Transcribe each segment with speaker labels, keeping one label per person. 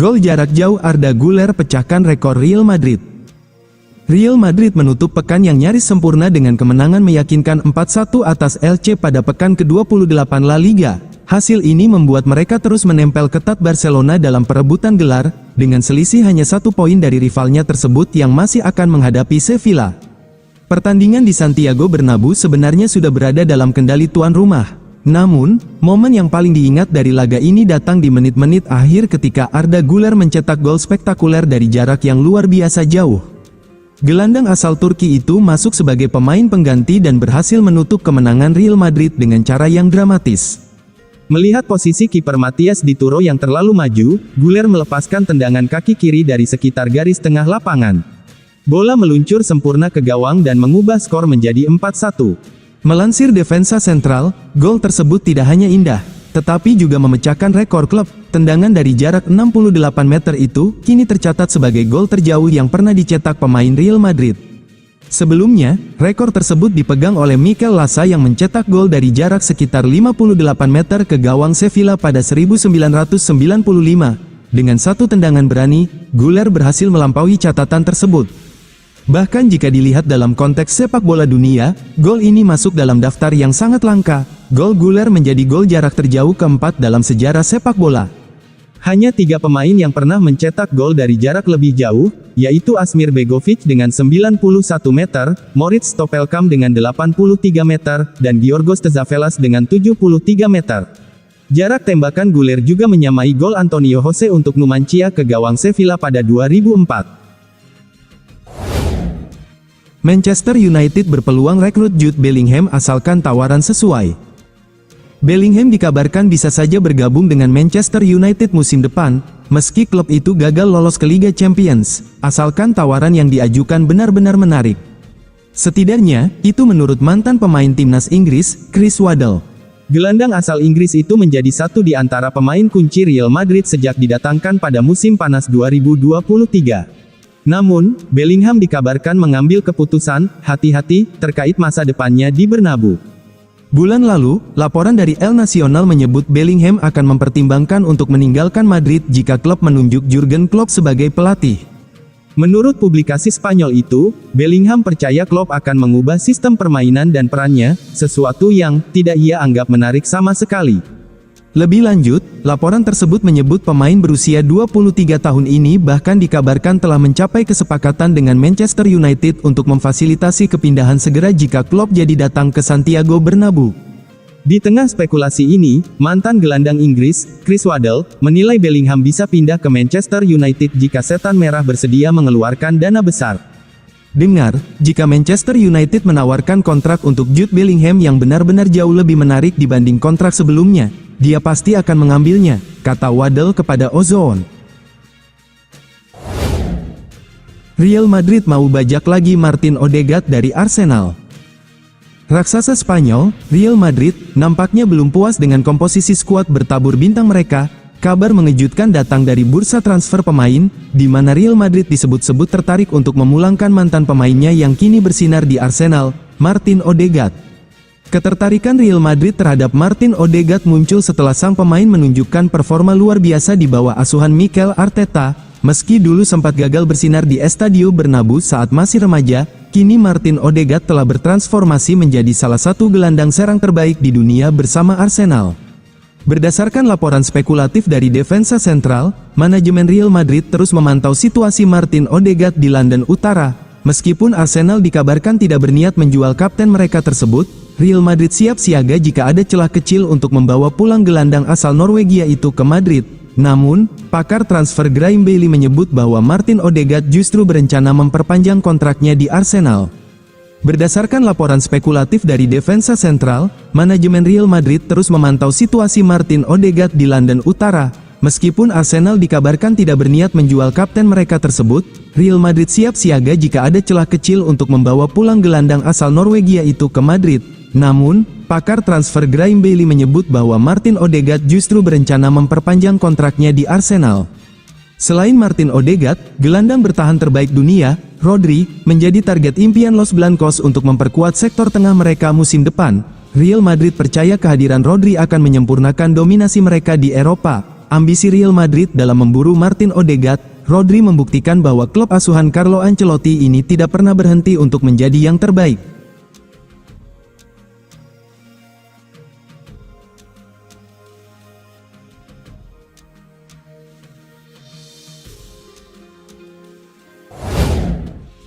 Speaker 1: Gol jarak jauh Arda Güler pecahkan rekor Real Madrid. Real Madrid menutup pekan yang nyaris sempurna dengan kemenangan meyakinkan 4-1 atas Elche pada pekan ke-28 La Liga. Hasil ini membuat mereka terus menempel ketat Barcelona dalam perebutan gelar, dengan selisih hanya 1 poin dari rivalnya tersebut yang masih akan menghadapi Sevilla. Pertandingan di Santiago Bernabeu sebenarnya sudah berada dalam kendali tuan rumah. Namun, momen yang paling diingat dari laga ini datang di menit-menit akhir ketika Arda Güler mencetak gol spektakuler dari jarak yang luar biasa jauh. Gelandang asal Turki itu masuk sebagai pemain pengganti dan berhasil menutup kemenangan Real Madrid dengan cara yang dramatis. Melihat posisi kiper Matias Dituro yang terlalu maju, Güler melepaskan tendangan kaki kiri dari sekitar garis tengah lapangan. Bola meluncur sempurna ke gawang dan mengubah skor menjadi 4-1. Melansir Defensa Central, gol tersebut tidak hanya indah, tetapi juga memecahkan rekor klub. Tendangan dari jarak 68 meter itu, kini tercatat sebagai gol terjauh yang pernah dicetak pemain Real Madrid. Sebelumnya, rekor tersebut dipegang oleh Mikel Lasa yang mencetak gol dari jarak sekitar 58 meter ke gawang Sevilla pada 1995. Dengan satu tendangan berani, Güler berhasil melampaui catatan tersebut. Bahkan jika dilihat dalam konteks sepak bola dunia, gol ini masuk dalam daftar yang sangat langka. Gol Güler menjadi gol jarak terjauh keempat dalam sejarah sepak bola. Hanya 3 pemain yang pernah mencetak gol dari jarak lebih jauh, yaitu Asmir Begovic dengan 91 meter, Moritz Stoppelkamp dengan 83 meter, dan Giorgos Tzavellas dengan 73 meter. Jarak tembakan Güler juga menyamai gol Antonio Jose untuk Numancia ke gawang Sevilla pada 2004. Manchester United berpeluang rekrut Jude Bellingham asalkan tawaran sesuai. Bellingham dikabarkan bisa saja bergabung dengan Manchester United musim depan, meski klub itu gagal lolos ke Liga Champions, asalkan tawaran yang diajukan benar-benar menarik. Setidaknya, itu menurut mantan pemain timnas Inggris, Chris Waddle. Gelandang asal Inggris itu menjadi satu di antara pemain kunci Real Madrid sejak didatangkan pada musim panas 2023. Namun, Bellingham dikabarkan mengambil keputusan hati-hati terkait masa depannya di Bernabeu. Bulan lalu, laporan dari El Nacional menyebut Bellingham akan mempertimbangkan untuk meninggalkan Madrid jika klub menunjuk Jurgen Klopp sebagai pelatih. Menurut publikasi Spanyol itu, Bellingham percaya Klopp akan mengubah sistem permainan dan perannya, sesuatu yang tidak ia anggap menarik sama sekali. Lebih lanjut, laporan tersebut menyebut pemain berusia 23 tahun ini bahkan dikabarkan telah mencapai kesepakatan dengan Manchester United untuk memfasilitasi kepindahan segera jika Klopp jadi datang ke Santiago Bernabeu. Di tengah spekulasi ini, mantan gelandang Inggris, Chris Waddle, menilai Bellingham bisa pindah ke Manchester United jika Setan Merah bersedia mengeluarkan dana besar. Dengar, jika Manchester United menawarkan kontrak untuk Jude Bellingham yang benar-benar jauh lebih menarik dibanding kontrak sebelumnya, dia pasti akan mengambilnya, kata Waddle kepada Ozone. Real Madrid mau bajak lagi Martin Odegaard dari Arsenal. Raksasa Spanyol, Real Madrid, nampaknya belum puas dengan komposisi skuad bertabur bintang mereka. Kabar mengejutkan datang dari bursa transfer pemain, di mana Real Madrid disebut-sebut tertarik untuk memulangkan mantan pemainnya yang kini bersinar di Arsenal, Martin Odegaard. Ketertarikan Real Madrid terhadap Martin Odegaard muncul setelah sang pemain menunjukkan performa luar biasa di bawah asuhan Mikel Arteta. Meski dulu sempat gagal bersinar di Estadio Bernabeu saat masih remaja, kini Martin Odegaard telah bertransformasi menjadi salah satu gelandang serang terbaik di dunia bersama Arsenal. Berdasarkan laporan spekulatif dari Defensa Central, manajemen Real Madrid terus memantau situasi Martin Odegaard di London Utara. Meskipun Arsenal dikabarkan tidak berniat menjual kapten mereka tersebut, Real Madrid siap siaga jika ada celah kecil untuk membawa pulang gelandang asal Norwegia itu ke Madrid. Namun, pakar transfer Graeme Bailey menyebut bahwa Martin Odegaard justru berencana memperpanjang kontraknya di Arsenal. Berdasarkan laporan spekulatif dari Defensa Central, manajemen Real Madrid terus memantau situasi Martin Odegaard di London Utara. Meskipun Arsenal dikabarkan tidak berniat menjual kapten mereka tersebut, Real Madrid siap siaga jika ada celah kecil untuk membawa pulang gelandang asal Norwegia itu ke Madrid. Namun, pakar transfer Graeme Bailey menyebut bahwa Martin Odegaard justru berencana memperpanjang kontraknya di Arsenal. Selain Martin Odegaard, gelandang bertahan terbaik dunia, Rodri, menjadi target impian Los Blancos untuk memperkuat sektor tengah mereka musim depan. Real Madrid percaya kehadiran Rodri akan menyempurnakan dominasi mereka di Eropa. ambisi Real Madrid dalam memburu Martin Odegaard, Rodri membuktikan bahwa klub asuhan Carlo Ancelotti ini tidak pernah berhenti untuk menjadi yang terbaik.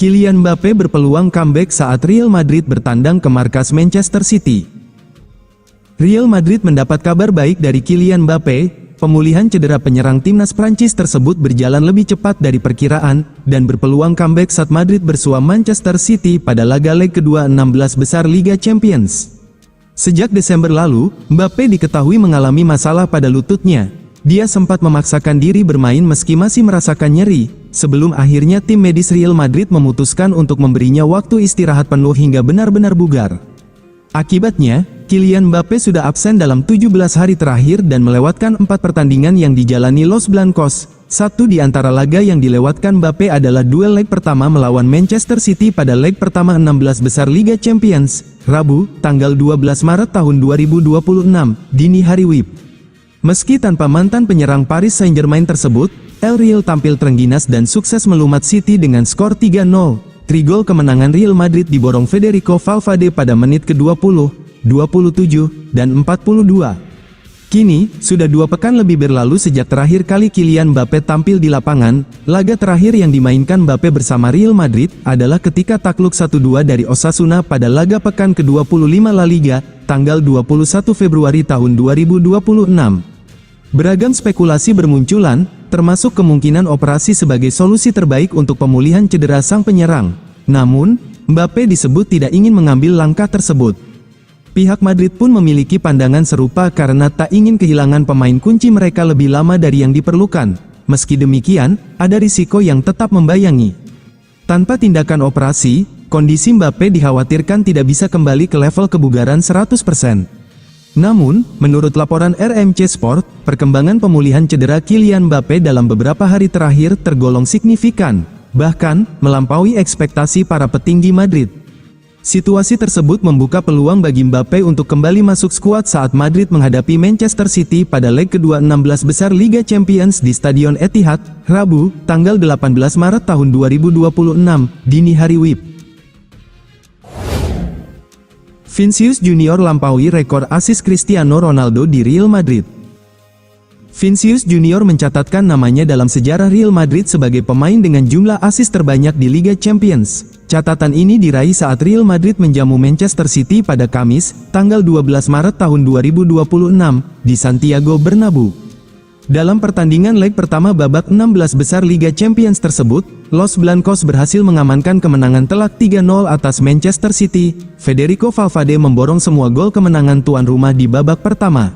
Speaker 1: Kylian Mbappe berpeluang comeback saat Real Madrid bertandang ke markas Manchester City. Real Madrid mendapat kabar baik dari Kylian Mbappe. Pemulihan cedera penyerang timnas Prancis tersebut berjalan lebih cepat dari perkiraan, dan berpeluang comeback saat Madrid bersua Manchester City pada laga leg kedua 16 besar Liga Champions. Sejak Desember lalu, Mbappe diketahui mengalami masalah pada lututnya. Dia sempat memaksakan diri bermain meski masih merasakan nyeri, sebelum akhirnya tim medis Real Madrid memutuskan untuk memberinya waktu istirahat penuh hingga benar-benar bugar. Akibatnya, Kylian Mbappe sudah absen dalam 17 hari terakhir dan melewatkan 4 pertandingan yang dijalani Los Blancos. Satu di antara laga yang dilewatkan Mbappe adalah duel leg pertama melawan Manchester City pada leg pertama 16 besar Liga Champions, Rabu, tanggal 12 Maret tahun 2026, dini hari WIB. Meski tanpa mantan penyerang Paris Saint-Germain tersebut, El Real tampil terengginas dan sukses melumat City dengan skor 3-0. 3 gol kemenangan Real Madrid diborong Federico Valverde pada menit ke-20, 27, dan 42. Kini, sudah 2 pekan lebih berlalu sejak terakhir kali Kylian Mbappe tampil di lapangan. Laga terakhir yang dimainkan Mbappe bersama Real Madrid adalah ketika takluk 1-2 dari Osasuna pada laga pekan ke-25 La Liga, tanggal 21 Februari tahun 2026. Beragam spekulasi bermunculan, termasuk kemungkinan operasi sebagai solusi terbaik untuk pemulihan cedera sang penyerang. Namun, Mbappe disebut tidak ingin mengambil langkah tersebut. Pihak Madrid pun memiliki pandangan serupa karena tak ingin kehilangan pemain kunci mereka lebih lama dari yang diperlukan. Meski demikian, ada risiko yang tetap membayangi. Tanpa tindakan operasi, kondisi Mbappe dikhawatirkan tidak bisa kembali ke level kebugaran 100%. Namun, menurut laporan RMC Sport, perkembangan pemulihan cedera Kylian Mbappe dalam beberapa hari terakhir tergolong signifikan, bahkan melampaui ekspektasi para petinggi Madrid. Situasi tersebut membuka peluang bagi Mbappe untuk kembali masuk skuad saat Madrid menghadapi Manchester City pada leg kedua 16 besar Liga Champions di Stadion Etihad, Rabu, tanggal 18 Maret tahun 2026, dini hari WIB. Vinicius Junior lampaui rekor asis Cristiano Ronaldo di Real Madrid. Vinicius Junior mencatatkan namanya dalam sejarah Real Madrid sebagai pemain dengan jumlah asis terbanyak di Liga Champions. Catatan ini diraih saat Real Madrid menjamu Manchester City pada Kamis, tanggal 12 Maret tahun 2026, di Santiago Bernabeu. Dalam pertandingan leg pertama babak 16 besar Liga Champions tersebut, Los Blancos berhasil mengamankan kemenangan telak 3-0 atas Manchester City. Federico Valverde memborong semua gol kemenangan tuan rumah di babak pertama.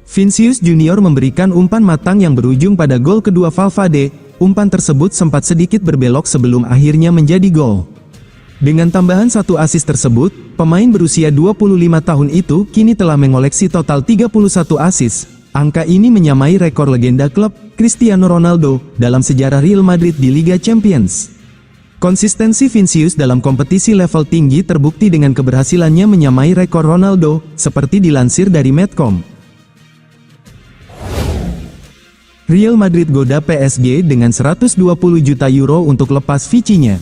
Speaker 1: Vinicius Junior memberikan umpan matang yang berujung pada gol kedua Valverde. Umpan tersebut sempat sedikit berbelok sebelum akhirnya menjadi gol. Dengan tambahan 1 asis tersebut, pemain berusia 25 tahun itu kini telah mengoleksi total 31 asis. Angka ini menyamai rekor legenda klub, Cristiano Ronaldo, dalam sejarah Real Madrid di Liga Champions. Konsistensi Vinicius dalam kompetisi level tinggi terbukti dengan keberhasilannya menyamai rekor Ronaldo, seperti dilansir dari Medcom. Real Madrid goda PSG dengan 120 juta euro untuk lepas Vici-nya.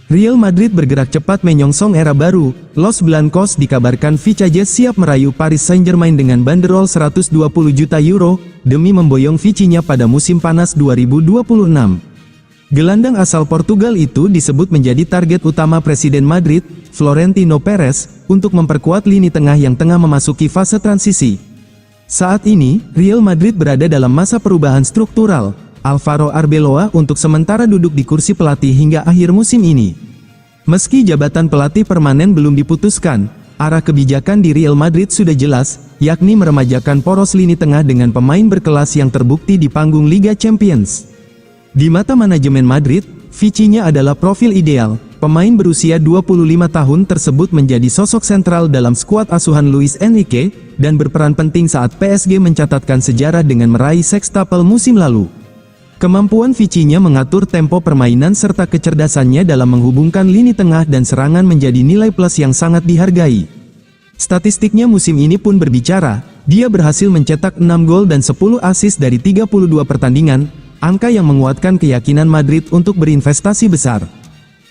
Speaker 1: Real Madrid bergerak cepat menyongsong era baru. Los Blancos dikabarkan Vicajes siap merayu Paris Saint-Germain dengan banderol 120 juta euro, demi memboyong Vici-nya pada musim panas 2026. Gelandang asal Portugal itu disebut menjadi target utama Presiden Madrid, Florentino Perez, untuk memperkuat lini tengah yang tengah memasuki fase transisi. Saat ini, Real Madrid berada dalam masa perubahan struktural. Alvaro Arbeloa untuk sementara duduk di kursi pelatih hingga akhir musim ini. Meski jabatan pelatih permanen belum diputuskan, arah kebijakan di Real Madrid sudah jelas, yakni meremajakan poros lini tengah dengan pemain berkelas yang terbukti di panggung Liga Champions. Di mata manajemen Madrid, Vici-nya adalah profil ideal. Pemain berusia 25 tahun tersebut menjadi sosok sentral dalam skuad asuhan Luis Enrique, dan berperan penting saat PSG mencatatkan sejarah dengan meraih sextuple musim lalu. Kemampuan Vici-nya mengatur tempo permainan serta kecerdasannya dalam menghubungkan lini tengah dan serangan menjadi nilai plus yang sangat dihargai. Statistiknya musim ini pun berbicara, dia berhasil mencetak 6 gol dan 10 assist dari 32 pertandingan, angka yang menguatkan keyakinan Madrid untuk berinvestasi besar.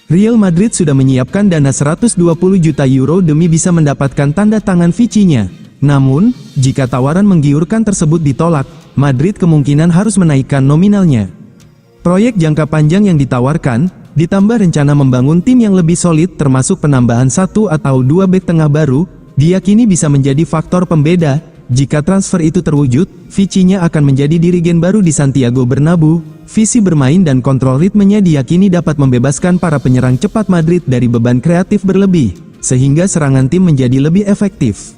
Speaker 1: Real Madrid sudah menyiapkan dana 120 juta euro demi bisa mendapatkan tanda tangan Vici-nya. Namun, jika tawaran menggiurkan tersebut ditolak, Madrid kemungkinan harus menaikkan nominalnya. Proyek jangka panjang yang ditawarkan, ditambah rencana membangun tim yang lebih solid termasuk penambahan 1 atau 2 bek tengah baru, diyakini bisa menjadi faktor pembeda. Jika transfer itu terwujud, Vici-nya akan menjadi dirigen baru di Santiago Bernabeu. Visi bermain dan kontrol ritmenya diyakini dapat membebaskan para penyerang cepat Madrid dari beban kreatif berlebih, sehingga serangan tim menjadi lebih efektif.